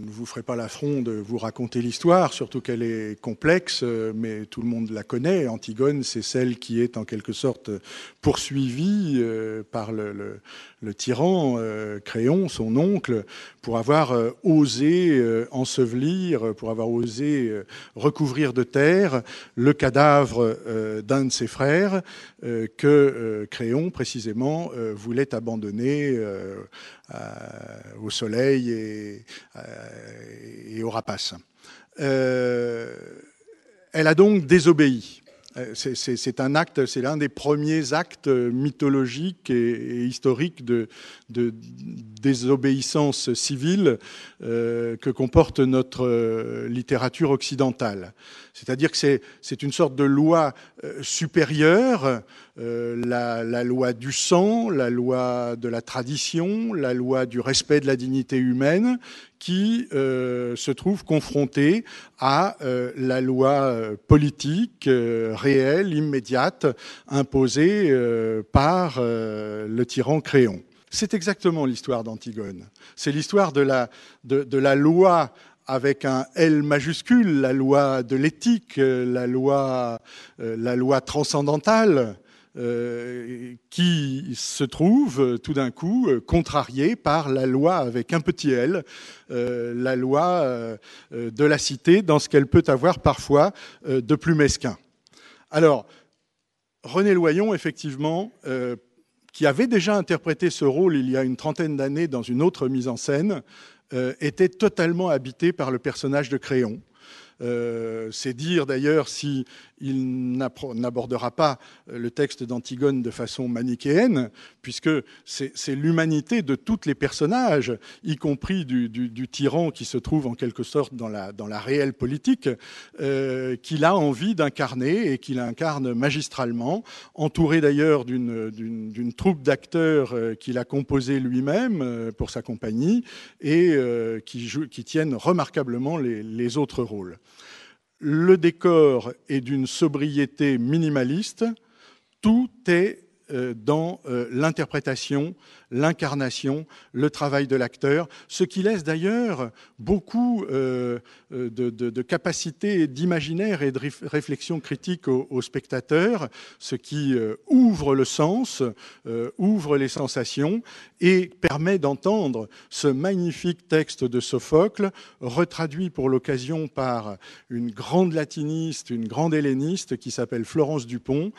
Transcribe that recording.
Je ne vous ferai pas l'affront de vous raconter l'histoire, surtout qu'elle est complexe, mais tout le monde la connaît. Antigone, c'est celle qui est en quelque sorte poursuivie par le tyran Créon, son oncle, pour avoir osé ensevelir, pour avoir osé recouvrir de terre le cadavre d'un de ses frères que Créon, précisément, voulait abandonner au soleil et aux rapaces. Elle a donc désobéi. C'est un acte, c'est l'un des premiers actes mythologiques et historiques de désobéissance civile que comporte notre littérature occidentale. C'est-à-dire que c'est une sorte de loi supérieure, la loi du sang, la loi de la tradition, la loi du respect de la dignité humaine, qui se trouve confrontée à la loi politique réelle, immédiate, imposée par le tyran Créon. C'est exactement l'histoire d'Antigone. C'est l'histoire de la loi avec un L majuscule, la loi de l'éthique, la loi transcendantale, qui se trouve tout d'un coup contrariée par la loi avec un petit L, la loi de la cité dans ce qu'elle peut avoir parfois de plus mesquin. Alors, René Loyon, effectivement, qui avait déjà interprété ce rôle il y a une trentaine d'années dans une autre mise en scène, était totalement habité par le personnage de Créon. C'est dire d'ailleurs s'il n'abordera pas le texte d'Antigone de façon manichéenne, puisque c'est l'humanité de tous les personnages, y compris du tyran qui se trouve en quelque sorte dans la réelle politique, qu'il a envie d'incarner et qu'il incarne magistralement, entouré d'ailleurs d'une troupe d'acteurs qu'il a composé lui-même pour sa compagnie et qui tiennent remarquablement les autres rôles. Le décor est d'une sobriété minimaliste. Tout est dans l'interprétation, l'incarnation, le travail de l'acteur, ce qui laisse d'ailleurs beaucoup de capacité d'imaginaire et de réflexion critique aux spectateurs, ce qui ouvre le sens, ouvre les sensations et permet d'entendre ce magnifique texte de Sophocle, retraduit pour l'occasion par une grande latiniste, une grande helléniste qui s'appelle Florence Dupont,